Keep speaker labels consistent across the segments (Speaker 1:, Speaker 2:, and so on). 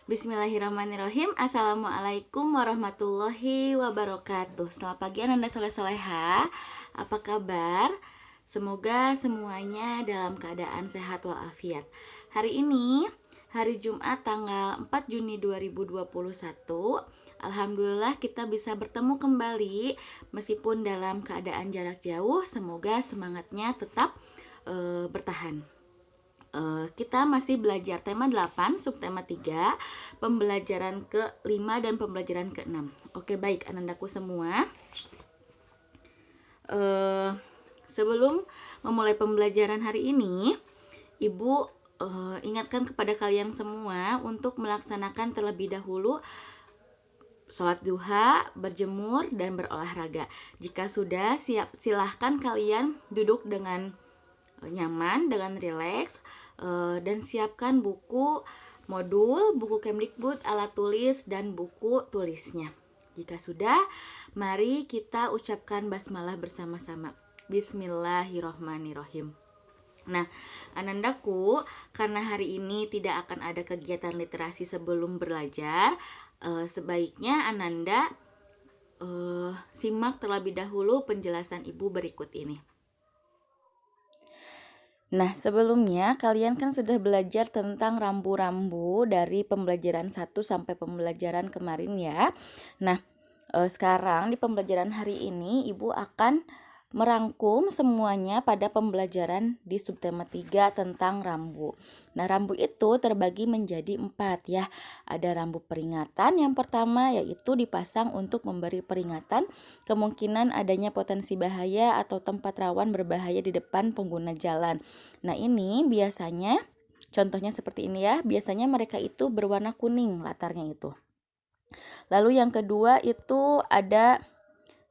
Speaker 1: Bismillahirrahmanirrahim. Assalamualaikum warahmatullahi wabarakatuh. Selamat pagi Ananda soleh-soleha. Apa kabar? Semoga semuanya dalam keadaan sehat walafiat. Hari ini hari Jumat tanggal 4 Juni 2021. Alhamdulillah kita bisa bertemu kembali meskipun dalam keadaan jarak jauh. Semoga semangatnya tetap bertahan. Kita masih belajar tema 8, subtema 3, pembelajaran ke-5 dan pembelajaran ke-6. Oke, baik Anandaku semua. Sebelum memulai pembelajaran hari ini, Ibu ingatkan kepada kalian semua untuk melaksanakan terlebih dahulu sholat duha, berjemur, dan berolahraga. Jika sudah siap, silahkan kalian duduk dengan nyaman, dengan rileks, dan siapkan buku modul, buku Kemdikbud, alat tulis, dan buku tulisnya. Jika sudah, mari kita ucapkan basmalah bersama-sama. Bismillahirrohmanirrohim. Nah, Anandaku, karena hari ini tidak akan ada kegiatan literasi sebelum belajar, sebaiknya Ananda simak terlebih dahulu penjelasan Ibu berikut ini. Nah, sebelumnya kalian kan sudah belajar tentang rambu-rambu dari pembelajaran 1 sampai pembelajaran kemarin ya. Nah, sekarang di pembelajaran hari ini Ibu akan merangkum semuanya pada pembelajaran di subtema 3 tentang rambu. Nah, rambu itu terbagi menjadi 4 ya. Ada rambu peringatan yang pertama yaitu dipasang untuk memberi peringatan kemungkinan adanya potensi bahaya atau tempat rawan berbahaya di depan pengguna jalan. Nah, ini biasanya contohnya seperti ini ya. Biasanya mereka itu berwarna kuning latarnya itu. Lalu yang kedua itu ada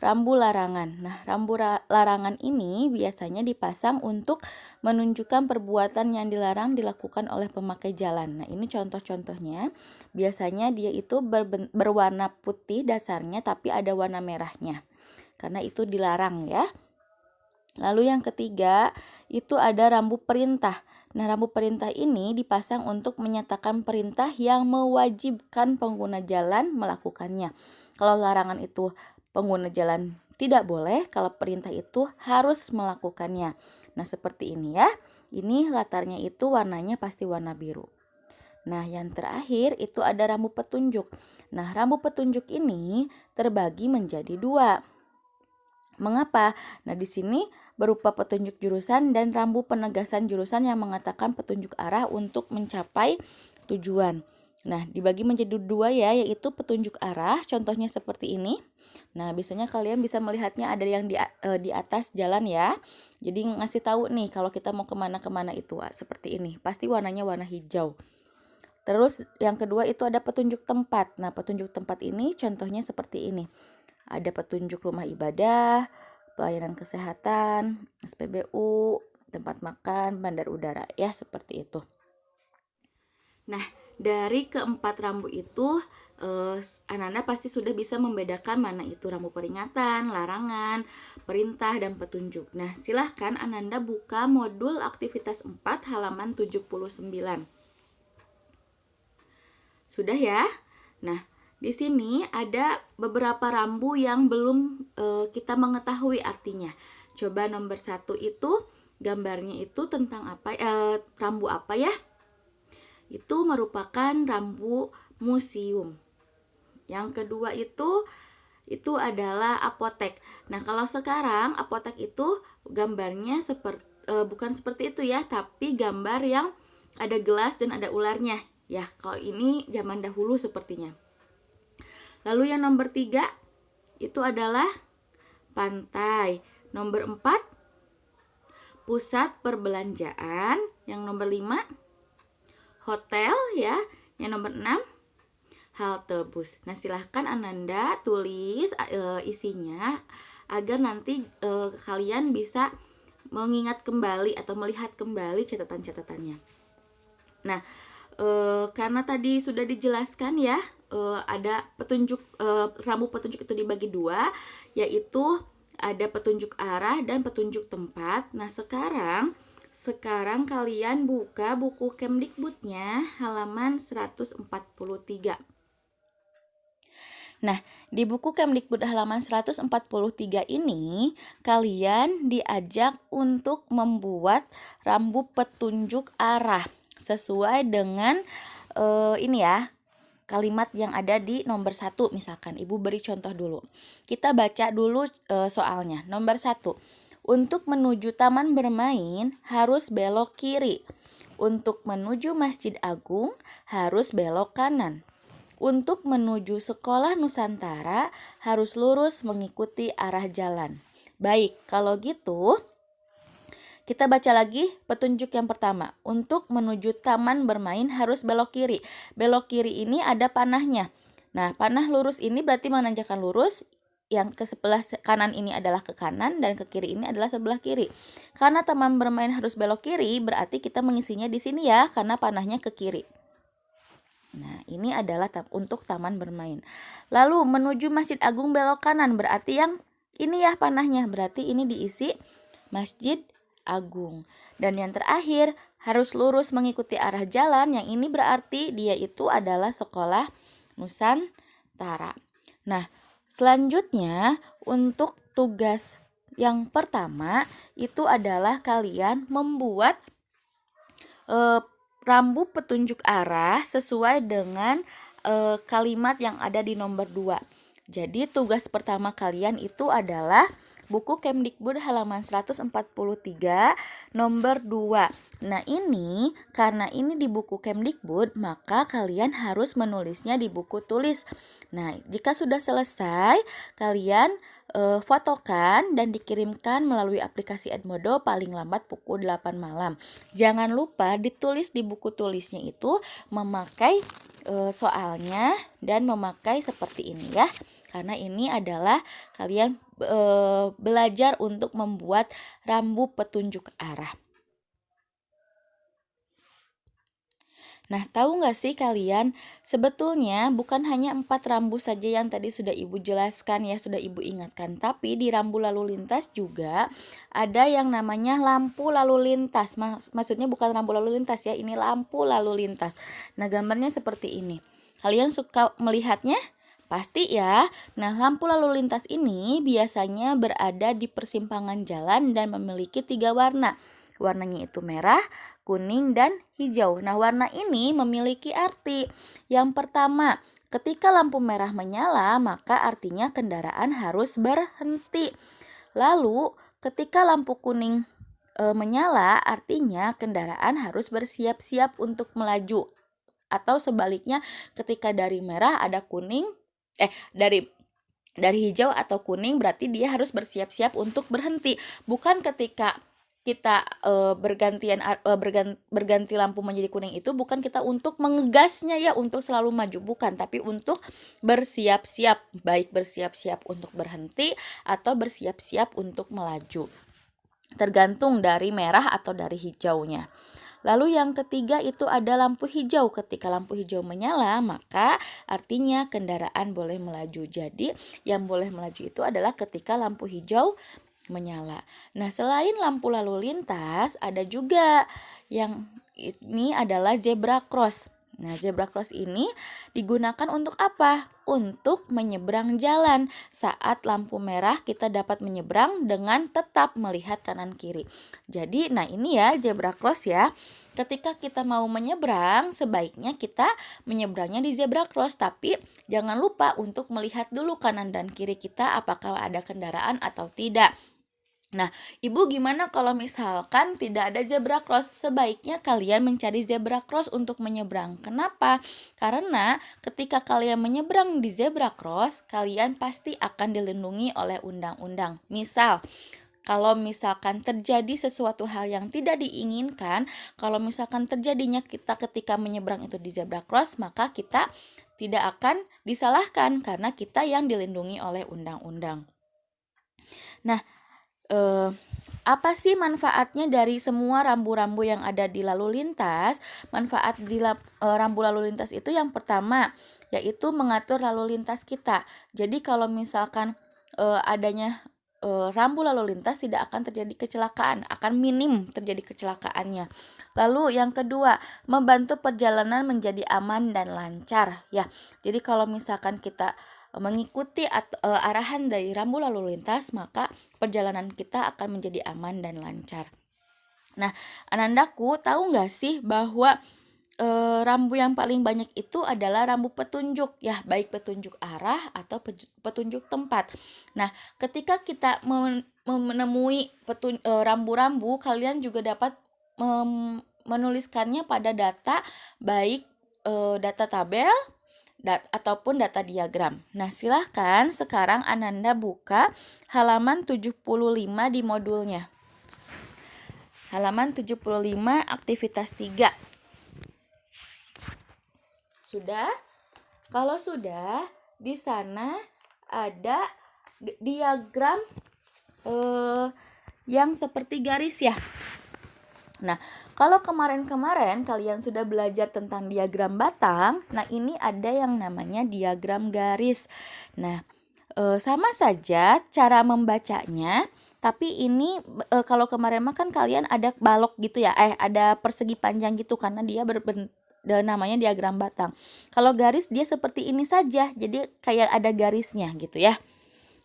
Speaker 1: rambu larangan. Nah, rambu larangan ini biasanya dipasang untuk menunjukkan perbuatan yang dilarang dilakukan oleh pemakai jalan. Nah, ini contoh-contohnya. Biasanya dia itu berwarna putih dasarnya tapi ada warna merahnya. Karena itu dilarang ya. Lalu yang ketiga, itu ada rambu perintah. Nah, rambu perintah ini dipasang untuk menyatakan perintah yang mewajibkan pengguna jalan melakukannya. Kalau larangan itu pengguna jalan tidak boleh, kalau perintah itu harus melakukannya. Nah, seperti ini ya. Ini latarnya itu warnanya pasti warna biru. Nah, yang terakhir itu ada rambu petunjuk. Nah, rambu petunjuk ini terbagi menjadi 2. Mengapa? Nah, di sini berupa petunjuk jurusan dan rambu penegasan jurusan yang mengatakan petunjuk arah untuk mencapai tujuan. Nah, dibagi menjadi 2 ya, yaitu petunjuk arah, contohnya seperti ini. Nah, biasanya kalian bisa melihatnya ada yang di atas jalan ya. Jadi ngasih tahu nih kalau kita mau kemana-kemana itu seperti ini. Pasti warnanya warna hijau. Terus yang kedua itu ada petunjuk tempat. Nah, petunjuk tempat ini contohnya seperti ini. Ada petunjuk rumah ibadah, pelayanan kesehatan, SPBU, tempat makan, bandar udara ya, seperti itu. Nah, dari keempat rambu itu Ananda pasti sudah bisa membedakan mana itu rambu peringatan, larangan, perintah, dan petunjuk. Nah, silahkan Ananda buka modul aktivitas 4 halaman 79. Sudah ya? Nah, di sini ada beberapa rambu yang belum kita mengetahui artinya. Coba nomor 1 itu gambarnya itu tentang apa? Rambu apa ya? Itu merupakan rambu museum. Yang kedua itu adalah apotek. Nah, kalau sekarang apotek itu gambarnya bukan seperti itu ya, tapi gambar yang ada gelas dan ada ularnya. Ya, kalau ini zaman dahulu sepertinya. Lalu yang nomor 3 itu adalah pantai. Nomor 4 pusat perbelanjaan. Yang nomor 5 hotel ya. Yang nomor 6 halte bus. Nah, silahkan Ananda tulis isinya agar nanti kalian bisa mengingat kembali atau melihat kembali catatan-catatannya. Nah, karena tadi sudah dijelaskan ya, ada petunjuk rambu petunjuk itu dibagi 2, yaitu ada petunjuk arah dan petunjuk tempat. Nah, sekarang sekarang kalian buka buku Kemdikbudnya halaman 143. Nah, di buku Kemdikbud halaman 143 ini, kalian diajak untuk membuat rambu petunjuk arah sesuai dengan ini ya, kalimat yang ada di nomor 1. Misalkan Ibu beri contoh dulu. Kita baca dulu soalnya. Nomor 1. Untuk menuju taman bermain harus belok kiri. Untuk menuju Masjid Agung harus belok kanan. Untuk menuju Sekolah Nusantara harus lurus mengikuti arah jalan. Baik, kalau gitu kita baca lagi petunjuk yang pertama. Untuk menuju taman bermain harus belok kiri. Belok kiri ini ada panahnya. Nah, panah lurus ini berarti menanjakan lurus. Yang ke sebelah kanan ini adalah ke kanan dan ke kiri ini adalah sebelah kiri. Karena taman bermain harus belok kiri, berarti kita mengisinya di sini ya, karena panahnya ke kiri. Nah, ini adalah untuk taman bermain. Lalu menuju Masjid Agung belok kanan, berarti yang ini ya panahnya, berarti ini diisi Masjid Agung. Dan yang terakhir harus lurus mengikuti arah jalan, yang ini berarti dia itu adalah Sekolah Nusantara. Nah, selanjutnya untuk tugas yang pertama itu adalah kalian membuat rambu petunjuk arah sesuai dengan kalimat yang ada di nomor 2. Jadi tugas pertama kalian itu adalah buku Kemdikbud halaman 143 nomor 2. Nah, ini karena ini di buku Kemdikbud, maka kalian harus menulisnya di buku tulis. Nah, jika sudah selesai, kalian fotokan dan dikirimkan melalui aplikasi Edmodo paling lambat pukul 8 malam. Jangan lupa ditulis di buku tulisnya itu memakai soalnya dan memakai seperti ini ya. Karena ini adalah kalian belajar untuk membuat rambu petunjuk arah. Nah, tahu nggak sih kalian, sebetulnya bukan hanya 4 rambu saja yang tadi sudah Ibu jelaskan ya, sudah Ibu ingatkan. Tapi di rambu lalu lintas juga ada yang namanya lampu lalu lintas. Maksudnya bukan rambu lalu lintas ya, ini lampu lalu lintas. Nah, gambarnya seperti ini. Kalian suka melihatnya? Pasti ya. Nah, lampu lalu lintas ini biasanya berada di persimpangan jalan dan memiliki 3 warna. Warnanya itu merah, kuning, dan hijau. Nah, warna ini memiliki arti. Yang pertama, ketika lampu merah menyala, maka artinya kendaraan harus berhenti. Lalu, ketika lampu kuning menyala, artinya kendaraan harus bersiap-siap untuk melaju. Atau sebaliknya, ketika dari merah ada kuning, dari hijau atau kuning, berarti dia harus bersiap-siap untuk berhenti. Bukan ketika kita berganti lampu menjadi kuning itu bukan kita untuk mengegasnya ya untuk selalu maju, bukan, tapi untuk bersiap-siap, baik bersiap-siap untuk berhenti atau bersiap-siap untuk melaju, tergantung dari merah atau dari hijaunya. Lalu yang ketiga itu ada lampu hijau. Ketika lampu hijau menyala, maka artinya kendaraan boleh melaju. Jadi yang boleh melaju itu adalah ketika lampu hijau menyala. Nah, selain lampu lalu lintas, ada juga yang ini adalah zebra cross. Nah, zebra cross ini digunakan untuk apa? Untuk menyeberang jalan. Saat lampu merah kita dapat menyeberang dengan tetap melihat kanan kiri. Jadi, nah ini ya zebra cross ya. Ketika kita mau menyeberang, sebaiknya kita menyeberangnya di zebra cross, tapi jangan lupa untuk melihat dulu kanan dan kiri kita apakah ada kendaraan atau tidak. Nah, Ibu gimana kalau misalkan tidak ada zebra cross? Sebaiknya kalian mencari zebra cross untuk menyeberang. Kenapa? Karena ketika kalian menyeberang di zebra cross, kalian pasti akan dilindungi oleh undang-undang. Misal, kalau misalkan terjadi sesuatu hal yang tidak diinginkan, kalau misalkan terjadinya kita ketika menyeberang itu di zebra cross, maka kita tidak akan disalahkan karena kita yang dilindungi oleh undang-undang. Nah, apa sih manfaatnya dari semua rambu-rambu yang ada di lalu lintas? Manfaat di rambu lalu lintas itu yang pertama yaitu mengatur lalu lintas kita. Jadi kalau misalkan adanya rambu lalu lintas tidak akan terjadi kecelakaan, akan minim terjadi kecelakaannya. Lalu yang kedua, membantu perjalanan menjadi aman dan lancar ya. Jadi kalau misalkan kita mengikuti arahan dari rambu lalu lintas, maka perjalanan kita akan menjadi aman dan lancar. Nah, Anandaku, tahu nggak sih bahwa rambu yang paling banyak itu adalah rambu petunjuk ya, baik petunjuk arah atau petunjuk tempat. Nah, ketika kita menemui rambu-rambu, kalian juga dapat menuliskannya pada data, baik data tabel ataupun data diagram. Nah, silahkan sekarang Ananda buka halaman 75 di modulnya. Halaman 75 aktivitas 3. Sudah? Kalau sudah, di sana ada diagram yang seperti garis ya. Nah, kalau kemarin-kemarin kalian sudah belajar tentang diagram batang, nah ini ada yang namanya diagram garis. Nah, sama saja cara membacanya, tapi ini kalau kemarin mah kan kalian ada balok gitu ya, ada persegi panjang gitu karena dia namanya diagram batang. Kalau garis dia seperti ini saja, jadi kayak ada garisnya gitu ya.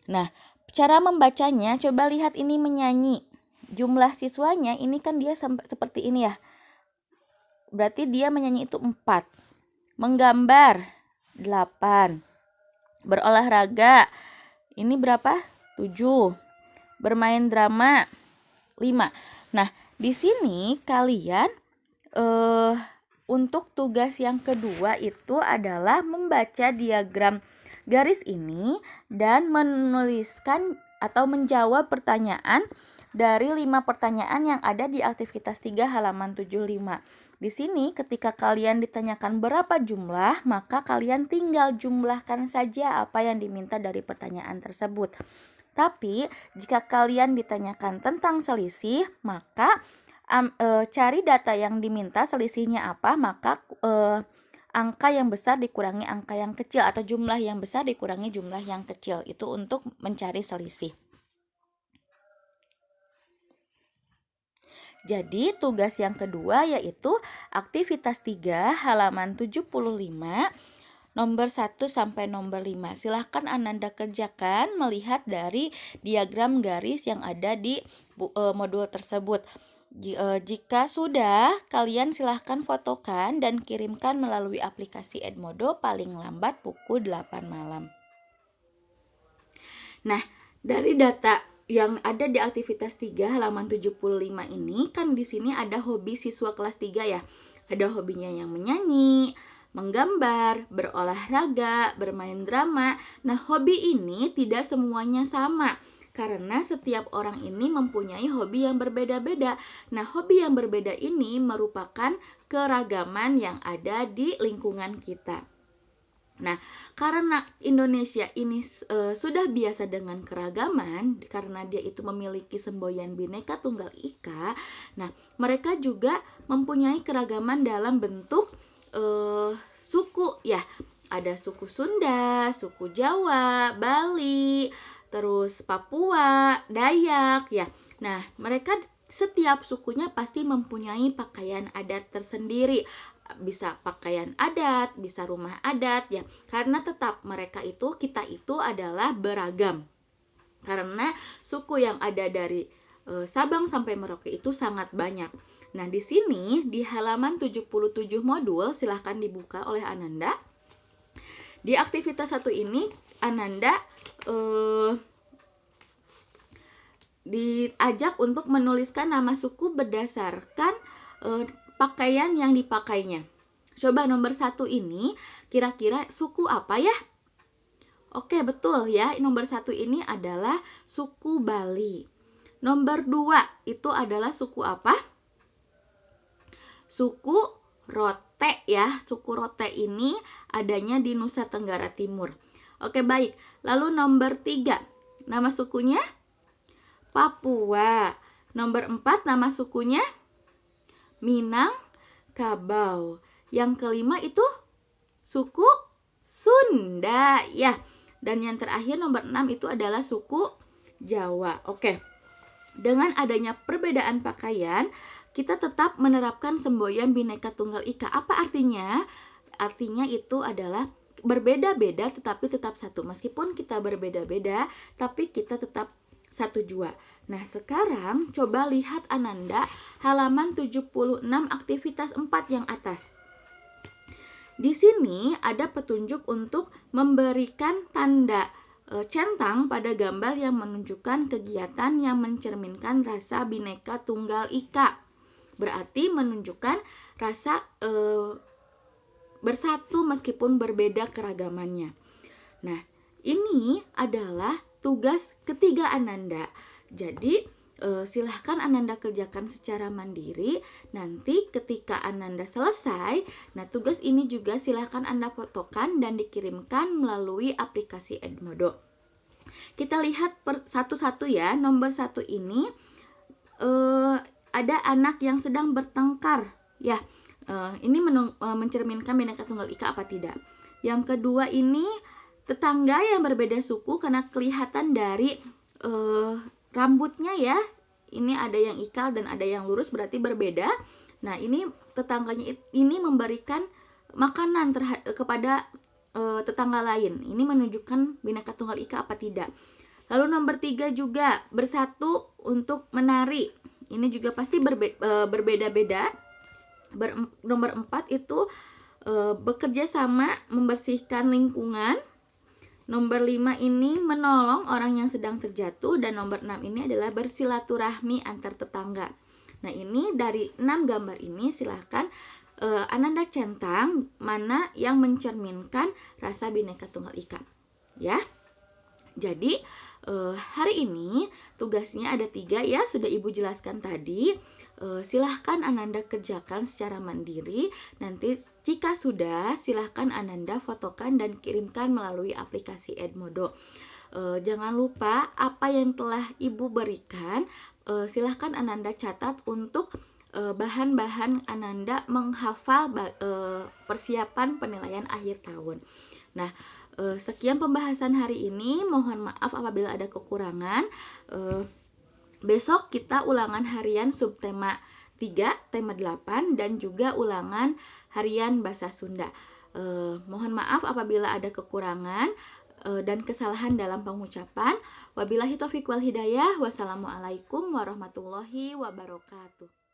Speaker 1: Nah, cara membacanya coba lihat ini menyanyi. Jumlah siswanya ini kan dia seperti ini ya. Berarti dia menyanyi itu 4. Menggambar 8. Berolahraga ini berapa? 7. Bermain drama 5. Nah, di sini kalian untuk tugas yang kedua itu adalah membaca diagram garis ini dan menuliskan atau menjawab pertanyaan dari 5 pertanyaan yang ada di aktivitas 3 halaman 75. Di sini ketika kalian ditanyakan berapa jumlah, maka kalian tinggal jumlahkan saja apa yang diminta dari pertanyaan tersebut. Tapi jika kalian ditanyakan tentang selisih, maka cari data yang diminta selisihnya apa, maka angka yang besar dikurangi angka yang kecil atau jumlah yang besar dikurangi jumlah yang kecil. Itu untuk mencari selisih. Jadi tugas yang kedua yaitu aktivitas 3 halaman 75 nomor 1 sampai nomor 5. Silahkan Ananda kerjakan melihat dari diagram garis yang ada di modul tersebut. Jika sudah, kalian silahkan fotokan dan kirimkan melalui aplikasi Edmodo paling lambat pukul 8 malam. Nah, dari data yang ada di aktivitas 3 halaman 75 ini kan di sini ada hobi siswa kelas 3 ya. Ada hobinya yang menyanyi, menggambar, berolahraga, bermain drama. Nah, hobi ini tidak semuanya sama karena setiap orang ini mempunyai hobi yang berbeda-beda. Nah, hobi yang berbeda ini merupakan keragaman yang ada di lingkungan kita. Nah, karena Indonesia ini sudah biasa dengan keragaman, karena dia itu memiliki semboyan Bhinneka Tunggal Ika. Nah, mereka juga mempunyai keragaman dalam bentuk suku ya. Ada suku Sunda, suku Jawa, Bali, terus Papua, Dayak ya. Nah, mereka setiap sukunya pasti mempunyai pakaian adat tersendiri. Bisa pakaian adat, bisa rumah adat ya. Karena tetap kita itu adalah beragam. Karena suku yang ada dari Sabang sampai Merauke itu sangat banyak. Nah, di sini di halaman 77 modul silahkan dibuka oleh Ananda. Di aktivitas 1 ini Ananda diajak untuk menuliskan nama suku berdasarkan pakaian yang dipakainya. Coba nomor 1 ini kira-kira suku apa ya? Oke, betul ya. Nomor 1 ini adalah suku Bali. Nomor 2 itu adalah suku apa? Suku Rote ya. Suku Rote ini adanya di Nusa Tenggara Timur. Oke, baik. Lalu nomor 3, nama sukunya Papua. Nomor 4, nama sukunya Minangkabau. Yang kelima itu suku Sunda ya. Dan yang terakhir nomor 6 itu adalah suku Jawa. Oke. Dengan adanya perbedaan pakaian, kita tetap menerapkan semboyan Bhinneka Tunggal Ika. Apa artinya? Artinya itu adalah berbeda-beda tetapi tetap satu. Meskipun kita berbeda-beda, tapi kita tetap satu jua. Nah, sekarang coba lihat Ananda halaman 76 aktivitas 4 yang atas. Di sini ada petunjuk untuk memberikan tanda centang pada gambar yang menunjukkan kegiatan yang mencerminkan rasa Bhinneka Tunggal Ika. Berarti menunjukkan rasa bersatu meskipun berbeda keragamannya. Nah, ini adalah tugas ketiga Ananda. Jadi, silahkan Ananda kerjakan secara mandiri. Nanti ketika Ananda selesai, nah tugas ini juga silahkan Anda fotokan dan dikirimkan melalui aplikasi Edmodo. Kita lihat satu-satu ya. Nomor 1 ini ada anak yang sedang bertengkar ya. Ini mencerminkan Bhinneka Tunggal Ika apa tidak. Yang kedua ini tetangga yang berbeda suku karena kelihatan dari rambutnya ya. Ini ada yang ikal dan ada yang lurus, berarti berbeda. Nah, ini tetangganya ini memberikan makanan kepada tetangga lain. Ini menunjukkan Bhinneka Tunggal Ika apa tidak. Lalu nomor 3 juga bersatu untuk menari. Ini juga pasti berbeda-beda. Nomor 4 itu bekerja sama membersihkan lingkungan. Nomor 5 ini menolong orang yang sedang terjatuh. Dan nomor 6 ini adalah bersilaturahmi antar tetangga. Nah, ini dari 6 gambar ini silahkan Ananda centang mana yang mencerminkan rasa Bhinneka Tunggal Ika ya. Jadi hari ini tugasnya ada 3 ya, sudah Ibu jelaskan tadi. Silahkan Ananda kerjakan secara mandiri. Nanti jika sudah, silahkan Ananda fotokan dan kirimkan melalui aplikasi Edmodo. Jangan lupa apa yang telah Ibu berikan, silahkan Ananda catat untuk bahan-bahan Ananda menghafal persiapan penilaian akhir tahun. Nah, sekian pembahasan hari ini. Mohon maaf apabila ada kekurangan. Besok kita ulangan harian subtema 3, tema 8, dan juga ulangan harian bahasa Sunda. Mohon maaf apabila ada kekurangan dan kesalahan dalam pengucapan. Wabillahi taufiq wal hidayah. Wassalamualaikum warahmatullahi wabarakatuh.